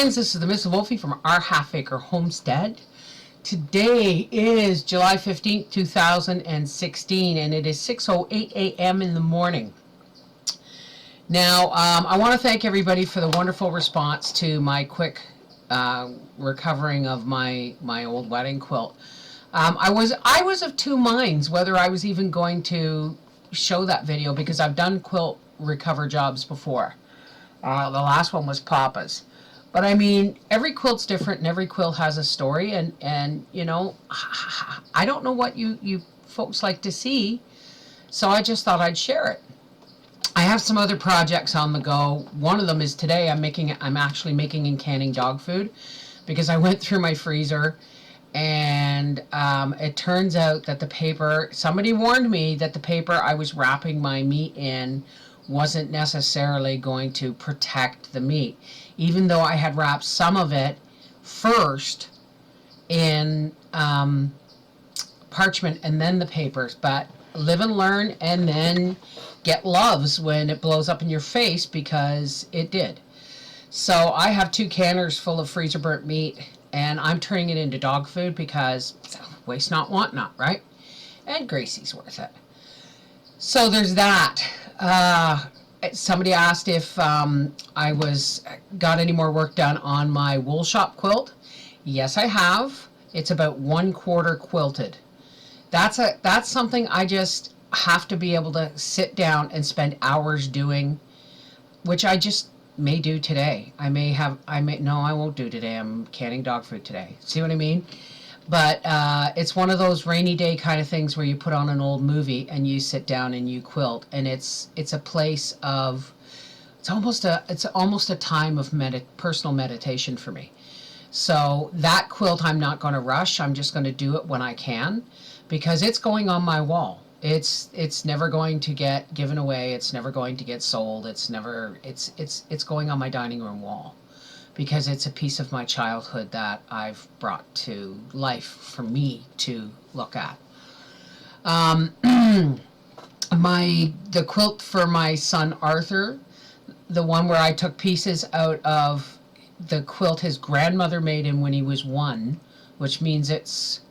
friends, this is the Miss Wolfie from Our Half Acre Homestead. Today is July 15th, 2016, and it is 6:08 a.m. in the morning. Now, I want to thank everybody for the wonderful response to my quick recovering of my old wedding quilt. I was of two minds whether I was even going to show that video, because I've done quilt recover jobs before. The last one was Papa's. But I mean, every quilt's different and every quilt has a story, and you know, I don't know what you folks like to see, so I just thought I'd share it. I have some other projects on the go. One of them is today I'm actually making and canning dog food, because I went through my freezer and it turns out that the paper, somebody warned me that the paper I was wrapping my meat in wasn't necessarily going to protect the meat, even though I had wrapped some of it first in parchment and then the papers. But live and learn, and then get loves when it blows up in your face, because it did. So I have 2 canners full of freezer burnt meat, and I'm turning it into dog food because waste not, want not, right? And Gracie's worth it. So there's that. Somebody asked if I got any more work done on my wool shop quilt. Yes, I have. It's about 1/4 quilted. That's something I just have to be able to sit down and spend hours doing, which I just may do today. No, I won't do today. I'm canning dog food today. See what I mean? But it's one of those rainy day kind of things where you put on an old movie and you sit down and you quilt, and it's a place of, it's almost a time of personal meditation for me. So that quilt I'm not going to rush. I'm just going to do it when I can, because it's going on my wall. It's never going to get given away. It's never going to get sold. It's going on my dining room wall, because it's a piece of my childhood that I've brought to life for me to look at. The quilt for my son Arthur, the one where I took pieces out of the quilt his grandmother made him when he was 1, which means it's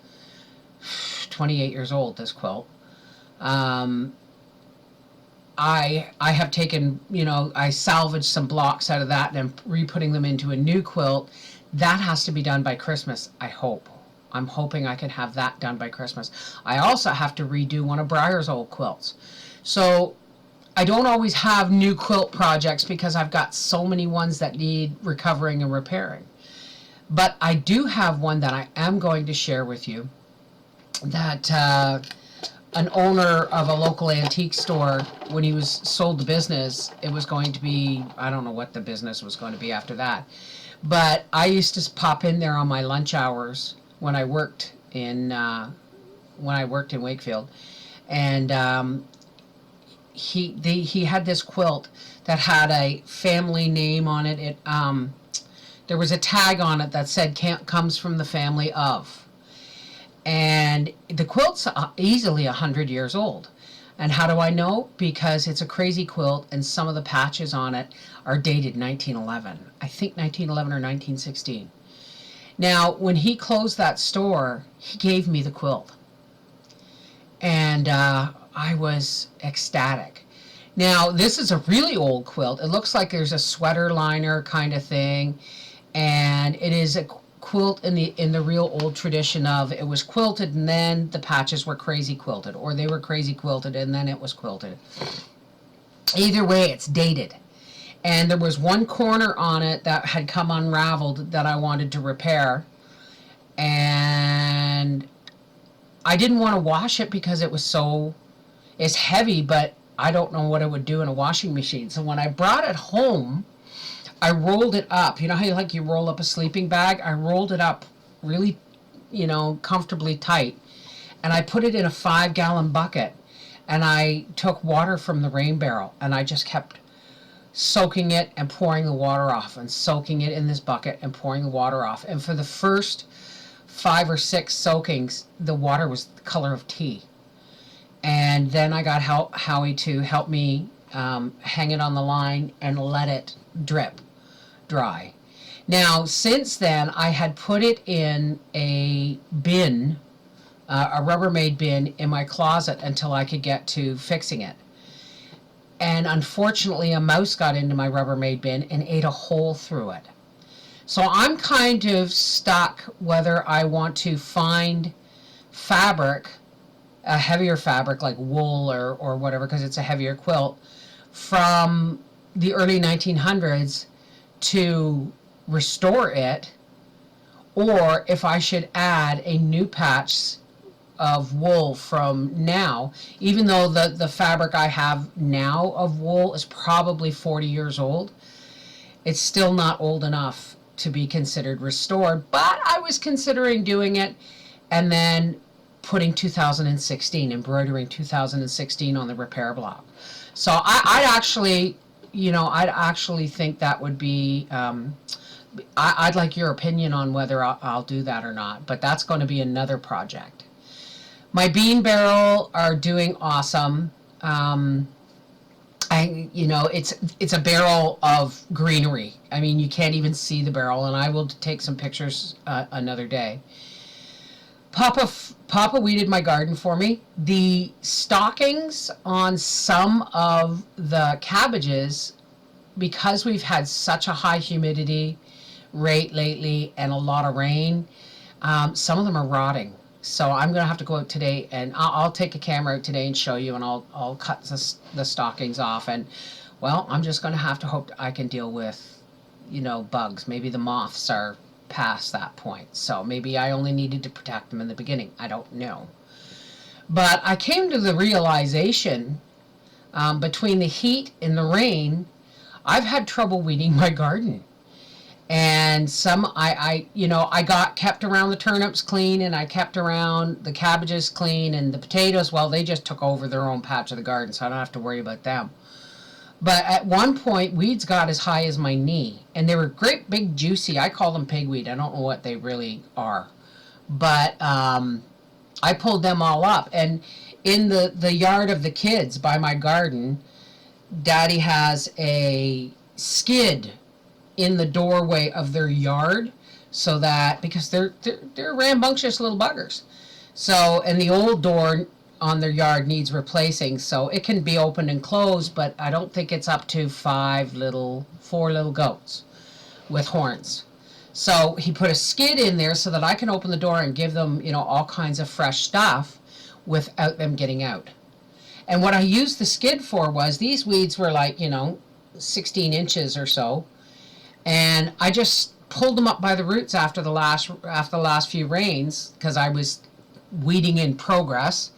28 years old, this quilt. I have taken, I salvaged some blocks out of that and I'm re-putting them into a new quilt. That has to be done by Christmas, I hope. I'm hoping I can have that done by Christmas. I also have to redo one of Briar's old quilts. So I don't always have new quilt projects, because I've got so many ones that need recovering and repairing. But I do have one that I am going to share with you, that an owner of a local antique store, when he was sold the business, it was going to be, I don't know what the business was going to be after that, but I used to pop in there on my lunch hours when I worked in Wakefield, and he had this quilt that had a family name on it. There was a tag on it that said comes from the family of. And the quilt's easily 100 years old. And how do I know? Because it's a crazy quilt, and some of the patches on it are dated 1911. I think 1911 or 1916. Now, when he closed that store, he gave me the quilt. And I was ecstatic. Now, this is a really old quilt. It looks like there's a sweater liner kind of thing. And it is a quilt in the real old tradition of, it was quilted and then the patches were crazy quilted, or they were crazy quilted and then it was quilted. Either way, it's dated. And there was one corner on it that had come unraveled that I wanted to repair, and I didn't want to wash it because it's heavy, but I don't know what it would do in a washing machine. So when I brought it home, I rolled it up. You know how you roll up a sleeping bag? I rolled it up really, comfortably tight. And I put it in a 5-gallon bucket. And I took water from the rain barrel. And I just kept soaking it and pouring the water off. And soaking it in this bucket and pouring the water off. And for the first 5 or 6 soakings, the water was the color of tea. And then I got Howie to help me hang it on the line and let it dry. Now, since then, I had put it in a bin, a Rubbermaid bin in my closet until I could get to fixing it. And unfortunately, a mouse got into my Rubbermaid bin and ate a hole through it. So I'm kind of stuck whether I want to find fabric, a heavier fabric like wool or whatever, because it's a heavier quilt, from the early 1900s to restore it, or if I should add a new patch of wool from now, even though the fabric I have now of wool is probably 40 years old. It's still not old enough to be considered restored, but I was considering doing it and then putting 2016, embroidering 2016 on the repair block. So I'd actually, I'd actually think that would be, I'd like your opinion on whether I'll do that or not, but that's going to be another project. My bean barrel are doing awesome. It's a barrel of greenery. I mean, you can't even see the barrel, and I will take some pictures another day. Papa weeded my garden for me. The stockings on some of the cabbages, because we've had such a high humidity rate lately and a lot of rain, some of them are rotting. So I'm going to have to go out today, and I'll take a camera out today and show you, and I'll cut the stockings off. And, well, I'm just going to have to hope I can deal with, bugs. Maybe the moths are past that point. So maybe I only needed to protect them in the beginning. I don't know. But I came to the realization, between the heat and the rain, I've had trouble weeding my garden. And I kept around the turnips clean, and I kept around the cabbages clean, and the potatoes, well, they just took over their own patch of the garden, so I don't have to worry about them. But at one point, weeds got as high as my knee, and they were great, big, juicy. I call them pigweed. I don't know what they really are. But I pulled them all up. And in the yard of the kids by my garden, Daddy has a skid in the doorway of their yard, so that, because they're rambunctious little buggers. So, and the old door on their yard needs replacing, so it can be opened and closed, but I don't think it's up to 4 little goats with horns. So he put a skid in there so that I can open the door and give them, all kinds of fresh stuff without them getting out. And what I used the skid for was, these weeds were like, 16 inches or so, and I just pulled them up by the roots after the last few rains, because I was weeding in progress,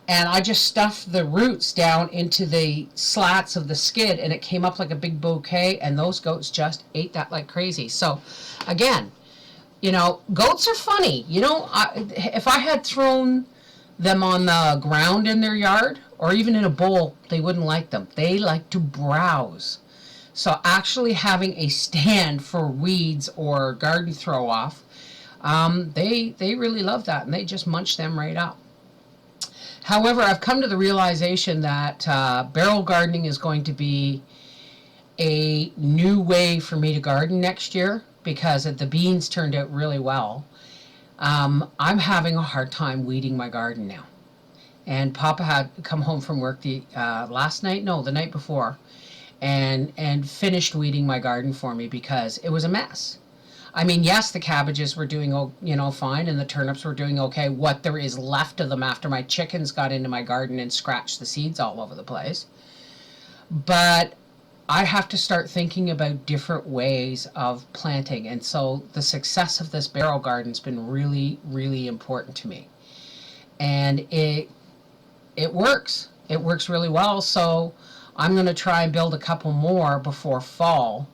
and I just stuffed the roots down into the slats of the skid, and it came up like a big bouquet, and those goats just ate that like crazy. So again, goats are funny. If I had thrown them on the ground in their yard or even in a bowl, they wouldn't like them. They like to browse. So actually having a stand for weeds or garden throw off, they really love that, and they just munch them right up. However, I've come to the realization that barrel gardening is going to be a new way for me to garden next year, because the beans turned out really well. I'm having a hard time weeding my garden now. And Papa had come home from work the night before, and finished weeding my garden for me, because it was a mess. I mean, yes, the cabbages were doing, fine, and the turnips were doing okay. What there is left of them after my chickens got into my garden and scratched the seeds all over the place. But I have to start thinking about different ways of planting. And so the success of this barrel garden's been really, really important to me. And it works. It works really well. So I'm going to try and build a couple more before fall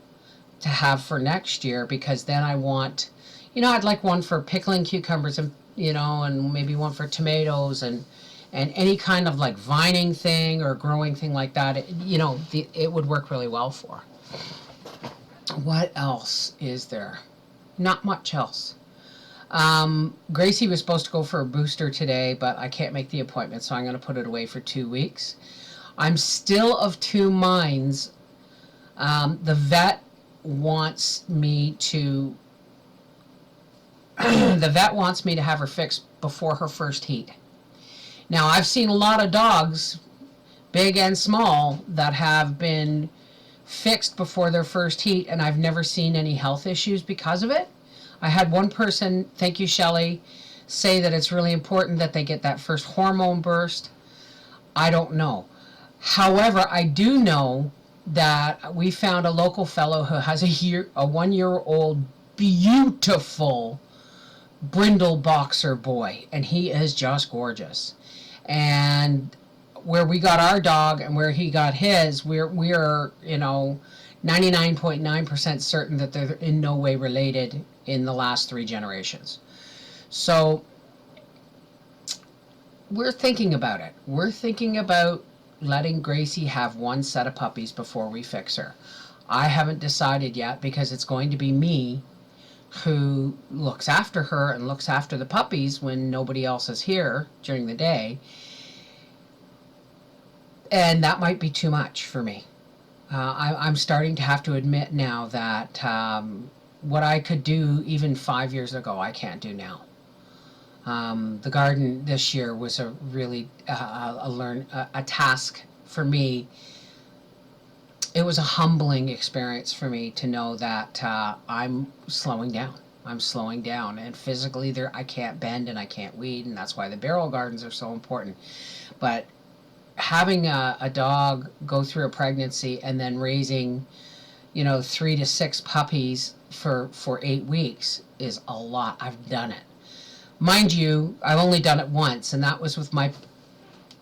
to have for next year, because then I want, I'd like one for pickling cucumbers, and and maybe one for tomatoes, and any kind of like vining thing or growing thing like that. It would work really well for. What else is there? Not much else. Gracie was supposed to go for a booster today, but I can't make the appointment, so I'm going to put it away for 2 weeks. I'm still of two minds. The vet wants me to, the vet wants me to have her fixed before her first heat. Now, I've seen a lot of dogs, big and small, that have been fixed before their first heat, and I've never seen any health issues because of it. I had one person, thank you, Shelley, say that it's really important that they get that first hormone burst. I don't know. However, I do know that we found a local fellow who has a 1-year-old beautiful brindle boxer boy, and he is just gorgeous. And where we got our dog and where he got his, we're 99.9% certain that they're in no way related in the last 3 generations. So we're thinking about it. We're thinking about letting Gracie have 1 set of puppies before we fix her. I haven't decided yet because it's going to be me who looks after her and looks after the puppies when nobody else is here during the day. And that might be too much for me. I'm starting to have to admit now that what I could do even 5 years ago, I can't do now. The garden this year was a really a task for me. It was a humbling experience for me to know that I'm slowing down. I'm slowing down, and physically I can't bend and I can't weed, and that's why the barrel gardens are so important. But having a dog go through a pregnancy and then raising, 3 to 6 puppies for 8 weeks is a lot. I've done it. Mind you, I've only done it once, and that was with my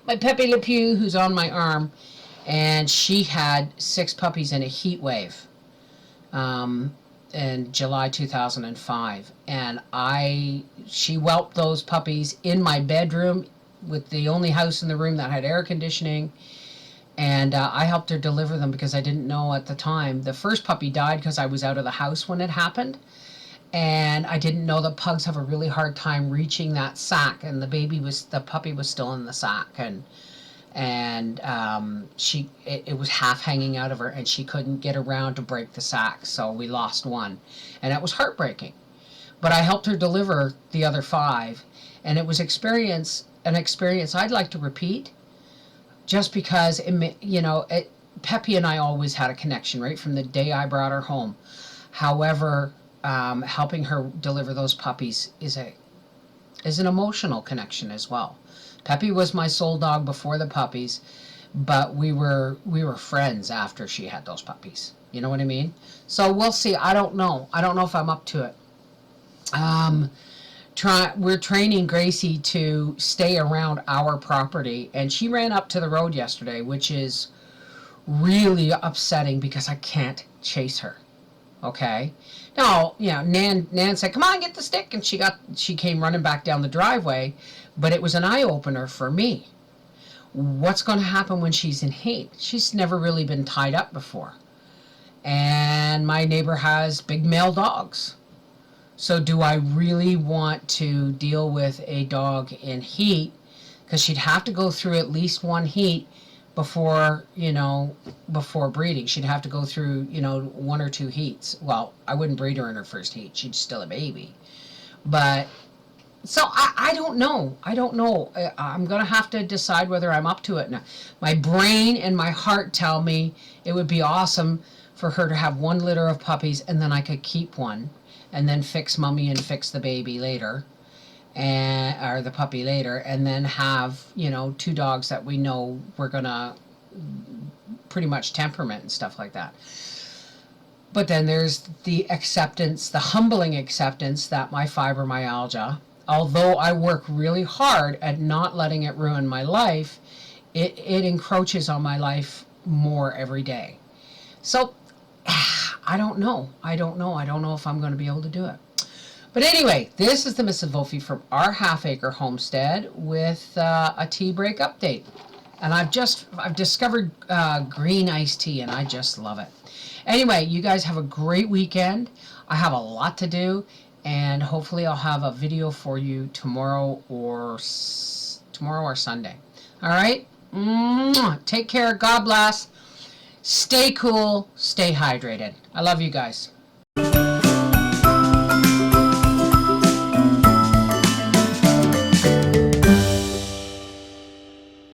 Pepe Le Pew, who's on my arm, and she had 6 puppies in a heat wave in July 2005. And she whelped those puppies in my bedroom with the only house in the room that had air conditioning. And I helped her deliver them because I didn't know at the time. The first puppy died because I was out of the house when it happened. And I didn't know that pugs have a really hard time reaching that sac, and the puppy was still in the sac, and it was half hanging out of her, and she couldn't get around to break the sac, so we lost one, and it was heartbreaking. But I helped her deliver the other 5, and it was an experience I'd like to repeat, just because Peppy and I always had a connection right from the day I brought her home. However, helping her deliver those puppies is an emotional connection as well. Peppy was my soul dog before the puppies, but we were friends after she had those puppies. You know what I mean? So we'll see. I don't know if I'm up to it. We're training Gracie to stay around our property, and she ran up to the road yesterday, which is really upsetting because I can't chase her. Okay. Now, Nan said, "Come on, get the stick," and she came running back down the driveway, but it was an eye opener for me. What's going to happen when she's in heat? She's never really been tied up before. And my neighbor has big male dogs. So do I really want to deal with a dog in heat? Because she'd have to go through at least 1 heat before breeding. She'd have to go through, 1 or 2 heats. Well, I wouldn't breed her in her first heat. She's still a baby. But, so I don't know. I'm going to have to decide whether I'm up to it. Now, my brain and my heart tell me it would be awesome for her to have 1 litter of puppies, and then I could keep 1, and then fix Mummy and fix the baby later. Or the puppy later, and then have 2 dogs that we know we're gonna pretty much temperament and stuff like that. But then there's the acceptance, the humbling acceptance that my fibromyalgia, although I work really hard at not letting it ruin my life, it encroaches on my life more every day. So I don't know if I'm going to be able to do it. But anyway, this is the Mrs. Wolfie from our half-acre homestead with a tea break update. And I've discovered green iced tea, and I just love it. Anyway, you guys have a great weekend. I have a lot to do, and hopefully I'll have a video for you tomorrow or Sunday. All right? Take care. God bless. Stay cool, stay hydrated. I love you guys.